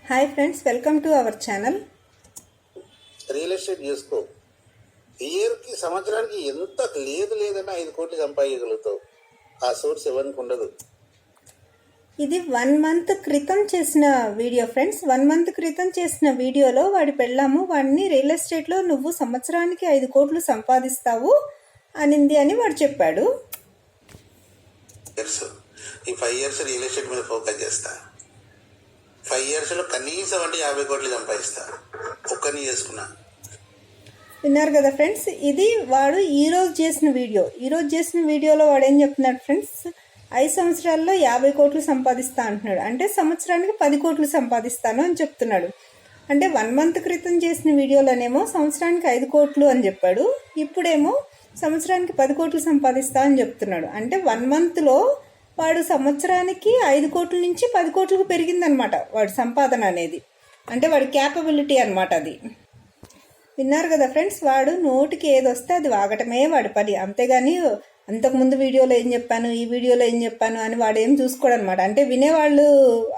Hi friends, welcome to our channel. Real estate చేసుకో. ఇయర్కి సంవత్సరానికి ఎంత లేదన్నా 5 కోట్లు సంపాదించగలుగుతావు. ఆ సోర్స్ ఎవరికి ఉండదు. ఇది 1 మంత్ క్రితం చేసిన వీడియో ఫ్రెండ్స్. 1 మంత్ క్రితం చేసిన వీడియోలో వాడి పెళ్ళాము వాడిని రియల్ ఎస్టేట్లో నువ్వు సంవత్సరానికి 5 కోట్లు సంపాదిస్తావు అనింది అని వాడు చెప్పాడు. ఈ 5 years రియల్ ఎస్టేట్ మీద ఫోకస్ చేస్తా. 5 yearsలో కనీసం అంటే 50 కోట్లు సంపాదిస్తా. ఒక్కని చేసుకున్నా. విన్నారు కదా ఫ్రెండ్స్, ఇది వాడు ఈరోజు చేసిన వీడియోలో వాడు ఏం చెప్తున్నాడు ఫ్రెండ్స్, 5 సంవత్సరాల్లో 50 కోట్లు సంపాదిస్తా అంటున్నాడు. అంటే సంవత్సరానికి 10 కోట్లు సంపాదిస్తాను అని చెప్తున్నాడు. అంటే 1 మంత్ క్రితం చేసిన వీడియోలోనేమో సంవత్సరానికి 5 కోట్లు అని చెప్పాడు, ఇప్పుడేమో సంవత్సరానికి 10 కోట్లు సంపాదిస్తా అని చెప్తున్నాడు. అంటే 1 మంత్లో వాడు సంవత్సరానికి 5 కోట్ల నుంచి 10 కోట్లకు పెరిగిందనమాట వాడి సంపాదన అనేది. అంటే వాడి క్యాపబిలిటీ అనమాట అది. విన్నారు కదా ఫ్రెండ్స్, వాడు నోటికి ఏది వస్తే అది వాగటమే వాడి పని. అంతేగాని అంతకుముందు వీడియోలో ఏం చెప్పాను, ఈ వీడియోలో ఏం చెప్పాను అని వాడు ఏం చూసుకోడు అనమాట. అంటే వినేవాళ్ళు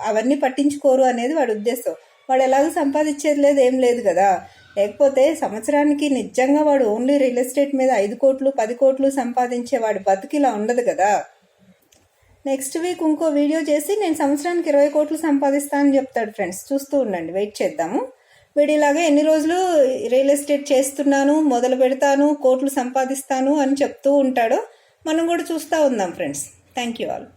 అవన్నీ పట్టించుకోరు అనేది వాడి ఉద్దేశం. వాడు ఎలాగో సంపాదించేది లేదు, ఏం లేదు కదా. లేకపోతే సంవత్సరానికి నిజంగా వాడు ఓన్లీ రియల్ ఎస్టేట్ మీద 5 కోట్లు 10 కోట్లు సంపాదించే వాడి బతుకు ఇలా ఉండదు కదా. నెక్స్ట్ వీక్ ఇంకో వీడియో చేసి నేను సంవత్సరానికి 20 కోట్లు సంపాదిస్తాను అని చెప్తాడు ఫ్రెండ్స్. చూస్తూ ఉండండి, వెయిట్ చేద్దాము. వీడిలాగా ఎన్ని రోజులు రియల్ ఎస్టేట్ చేస్తున్నాను, మొదలు పెడతాను, కోట్లు సంపాదిస్తాను అని చెప్తూ ఉంటాడో మనం కూడా చూస్తూ ఉందాం ఫ్రెండ్స్. Thank you all.